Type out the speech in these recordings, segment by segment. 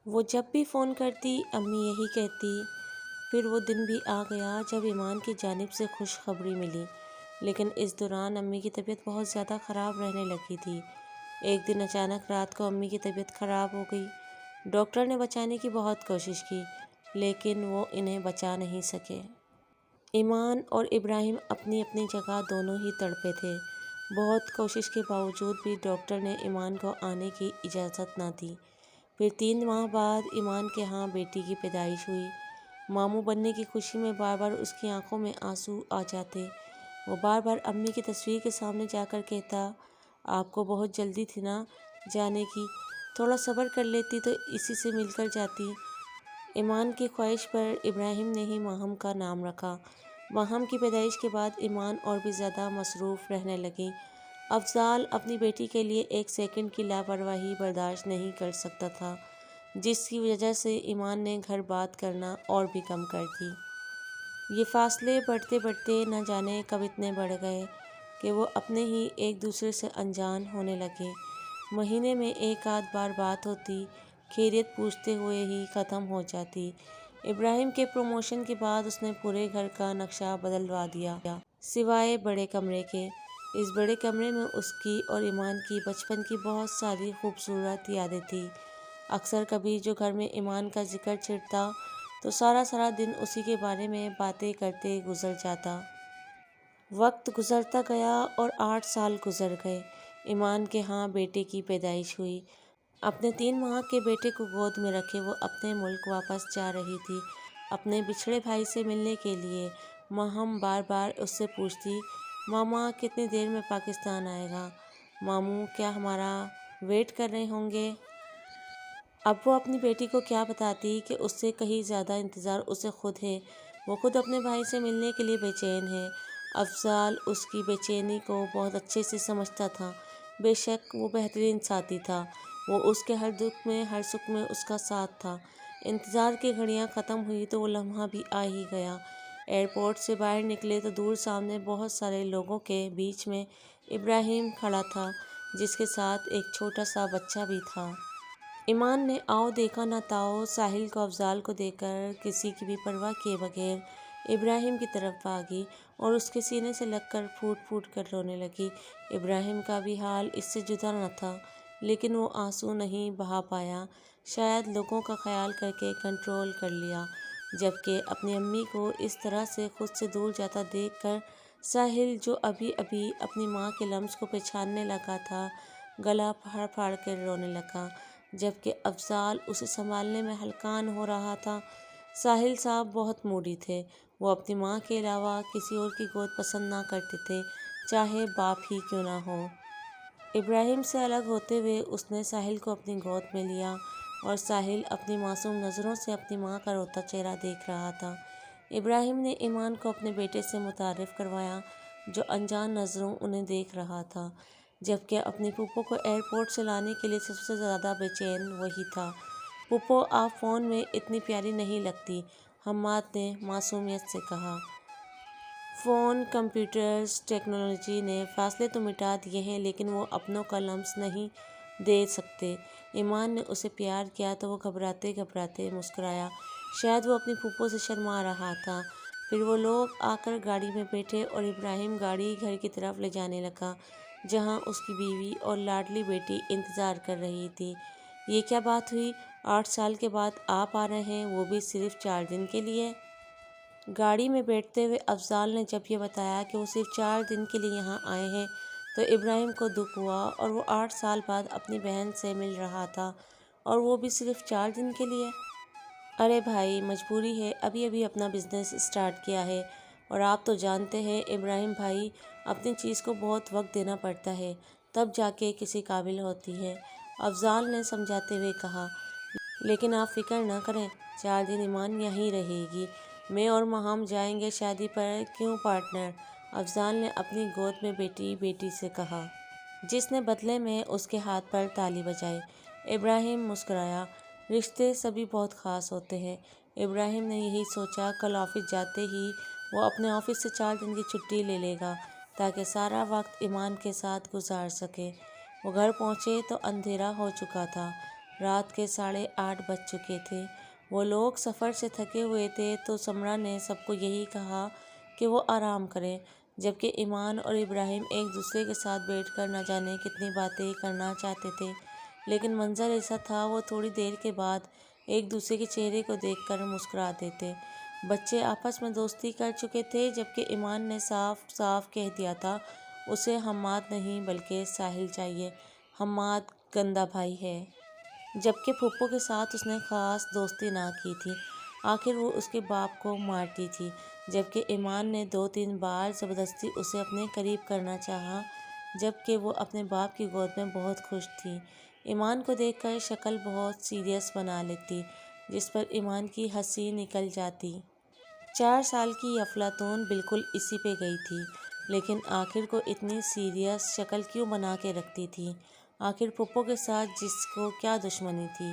وہ جب بھی فون کرتی امی یہی کہتی۔ پھر وہ دن بھی آ گیا جب ایمان کی جانب سے خوشخبری ملی، لیکن اس دوران امی کی طبیعت بہت زیادہ خراب رہنے لگی تھی۔ ایک دن اچانک رات کو امی کی طبیعت خراب ہو گئی۔ ڈاکٹر نے بچانے کی بہت کوشش کی، لیکن وہ انہیں بچا نہیں سکے۔ ایمان اور ابراہیم اپنی اپنی جگہ دونوں ہی تڑپے تھے۔ بہت کوشش کے باوجود بھی ڈاکٹر نے ایمان کو آنے کی اجازت نہ دی۔ پھر 3 ماہ بعد ایمان کے ہاں بیٹی کی پیدائش ہوئی۔ ماموں بننے کی خوشی میں بار بار اس کی آنکھوں میں آنسو آ جاتے۔ وہ بار بار امی کی تصویر کے سامنے جا کر کہتا، آپ کو بہت جلدی تھی نا جانے کی، تھوڑا صبر کر لیتی تو اسی سے مل کر جاتی۔ ایمان کی خواہش پر ابراہیم نے ہی ماہم کا نام رکھا۔ ماہم کی پیدائش کے بعد ایمان اور بھی زیادہ مصروف رہنے لگی۔ افضال اپنی بیٹی کے لیے ایک سیکنڈ کی لاپرواہی برداشت نہیں کر سکتا تھا، جس کی وجہ سے ایمان نے گھر بات کرنا اور بھی کم کر دی۔ یہ فاصلے بڑھتے بڑھتے نہ جانے کب اتنے بڑھ گئے کہ وہ اپنے ہی ایک دوسرے سے انجان ہونے لگے۔ مہینے میں ایک آدھ بار بات ہوتی، خیریت پوچھتے ہوئے ہی ختم ہو جاتی۔ ابراہیم کے پروموشن کے بعد اس نے پورے گھر کا نقشہ بدلوا دیا، سوائے بڑے کمرے کے۔ اس بڑے کمرے میں اس کی اور ایمان کی بچپن کی بہت ساری خوبصورت یادیں تھیں۔ اکثر کبھی جو گھر میں ایمان کا ذکر چھڑتا تو سارا دن اسی کے بارے میں باتیں کرتے گزر جاتا۔ وقت گزرتا گیا اور 8 سال گزر گئے۔ ایمان کے ہاں بیٹے کی پیدائش ہوئی۔ اپنے 3 ماہ کے بیٹے کو گود میں رکھے وہ اپنے ملک واپس جا رہی تھی، اپنے بچھڑے بھائی سے ملنے کے لیے۔ ماہم بار بار اس سے پوچھتی، ماما کتنی دیر میں پاکستان آئے گا؟ ماموں کیا ہمارا ویٹ کر رہے ہوں گے؟ اب وہ اپنی بیٹی کو کیا بتاتی کہ اس سے کہیں زیادہ انتظار اسے خود ہے۔ وہ خود اپنے بھائی سے ملنے کے لیے بے چین ہے۔ افضال اس کی بے چینی کو بہت اچھے سے سمجھتا تھا۔ بے شک وہ بہترین ساتھی تھا۔ وہ اس کے ہر دکھ میں ہر سکھ میں اس کا ساتھ تھا۔ انتظار کی گھڑیاں ختم ہوئی تو وہ لمحہ بھی آ ہی گیا۔ ایئرپورٹ سے باہر نکلے تو دور سامنے بہت سارے لوگوں کے بیچ میں ابراہیم کھڑا تھا، جس کے ساتھ ایک چھوٹا سا بچہ بھی تھا۔ ایمان نے آؤ دیکھا نہ تاؤ ساحل کو افضال کو دیکھ کر کسی کی بھی پرواہ کیے بغیر ابراہیم کی طرف بھاگی اور اس کے سینے سے لگ کر پھوٹ پھوٹ کر رونے لگی۔ ابراہیم کا بھی حال اس سے جدا نہ تھا، لیکن وہ آنسو نہیں بہا پایا۔ شاید لوگوں کا خیال کر کے کنٹرول کر لیا۔ جبکہ اپنی امی کو اس طرح سے خود سے دور جاتا دیکھ کر ساحل، جو ابھی ابھی اپنی ماں کے لمس کو پہچاننے لگا تھا، گلا پھاڑ پھاڑ کر رونے لگا۔ جبکہ افضال اسے سنبھالنے میں ہلکان ہو رہا تھا۔ ساحل صاحب بہت موڈی تھے۔ وہ اپنی ماں کے علاوہ کسی اور کی گود پسند نہ کرتے تھے، چاہے باپ ہی کیوں نہ ہو۔ ابراہیم سے الگ ہوتے ہوئے اس نے ساحل کو اپنی گود میں لیا اور ساحل اپنی معصوم نظروں سے اپنی ماں کا روتا چہرہ دیکھ رہا تھا۔ ابراہیم نے ایمان کو اپنے بیٹے سے متعارف کروایا، جو انجان نظروں انہیں دیکھ رہا تھا۔ جبکہ اپنی پھوپھو کو ایئرپورٹ سے لانے کے لیے سب سے زیادہ بے چین وہی تھا۔ پھوپھو آپ فون میں اتنی پیاری نہیں لگتی، حماد نے معصومیت سے کہا۔ فون، کمپیوٹرز، ٹیکنالوجی نے فاصلے تو مٹا دیے ہیں، لیکن وہ اپنوں کا لمس نہیں دے سکتے۔ ایمان نے اسے پیار کیا تو وہ گھبراتے گھبراتے مسکرایا۔ شاید وہ اپنی پھوپھو سے شرما رہا تھا۔ پھر وہ لوگ آ کر گاڑی میں بیٹھے اور ابراہیم گاڑی گھر کی طرف لے جانے لگا، جہاں اس کی بیوی اور لاڈلی بیٹی انتظار کر رہی تھی۔ یہ کیا بات ہوئی؟ 8 سال کے بعد آپ آ رہے ہیں، وہ بھی صرف 4 دن کے لیے؟ گاڑی میں بیٹھتے ہوئے افضال نے جب یہ بتایا کہ وہ صرف 4 دن کے لیے یہاں آئے ہیں تو ابراہیم کو دکھ ہوا، اور وہ 8 سال بعد اپنی بہن سے مل رہا تھا، اور وہ بھی صرف 4 دن کے لیے۔ ارے بھائی، مجبوری ہے، ابھی ابھی اپنا بزنس اسٹارٹ کیا ہے، اور آپ تو جانتے ہیں ابراہیم بھائی، اپنی چیز کو بہت وقت دینا پڑتا ہے، تب جا کے کسی قابل ہوتی ہے، افضال نے سمجھاتے ہوئے کہا۔ لیکن آپ فکر نہ کریں، 4 دن ایمان یہیں رہے گی، میں اور ماہم جائیں گے شادی پر، کیوں پارٹنر؟ افضال نے اپنی گود میں بیٹھی بیٹی سے کہا، جس نے بدلے میں اس کے ہاتھ پر تالی بجائی۔ ابراہیم مسکرایا۔ رشتے سبھی بہت خاص ہوتے ہیں۔ ابراہیم نے یہی سوچا۔ کل آفس جاتے ہی وہ اپنے آفس سے 4 دن کی چھٹی لے لے گا تاکہ سارا وقت ایمان کے ساتھ گزار سکے۔ وہ گھر پہنچے تو اندھیرا ہو چکا تھا۔ رات کے 8:30 بج چکے تھے۔ وہ لوگ سفر سے تھکے ہوئے تھے تو سمرہ نے سب کو یہی کہا کہ وہ آرام کریں، جبکہ ایمان اور ابراہیم ایک دوسرے کے ساتھ بیٹھ کر نہ جانے کتنی باتیں کرنا چاہتے تھے، لیکن منظر ایسا تھا وہ تھوڑی دیر کے بعد ایک دوسرے کے چہرے کو دیکھ کر مسکرا دیتے۔ بچے آپس میں دوستی کر چکے تھے، جبکہ ایمان نے صاف صاف کہہ دیا تھا اسے حماد نہیں بلکہ ساحل چاہیے۔ حماد گندا بھائی ہے۔ جبکہ پھپھو کے ساتھ اس نے خاص دوستی نہ کی تھی، آخر وہ اس کے باپ کو مارتی تھی، جبکہ ایمان نے 2-3 بار زبردستی اسے اپنے قریب کرنا چاہا، جبکہ وہ اپنے باپ کی گود میں بہت خوش تھی۔ ایمان کو دیکھ کر شکل بہت سیریس بنا لیتی، جس پر ایمان کی ہنسی نکل جاتی۔ 4 سال کی یہ افلاطون بالکل اسی پہ گئی تھی، لیکن آخر کو اتنی سیریس شکل کیوں بنا کے رکھتی تھی؟ آخر پھپھو کے ساتھ جس کو کیا دشمنی تھی؟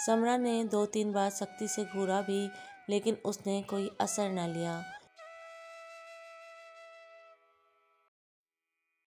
سمرہ نے 2-3 بار سختی سے گھورا بھی، لیکن اس نے کوئی اثر نہ لیا۔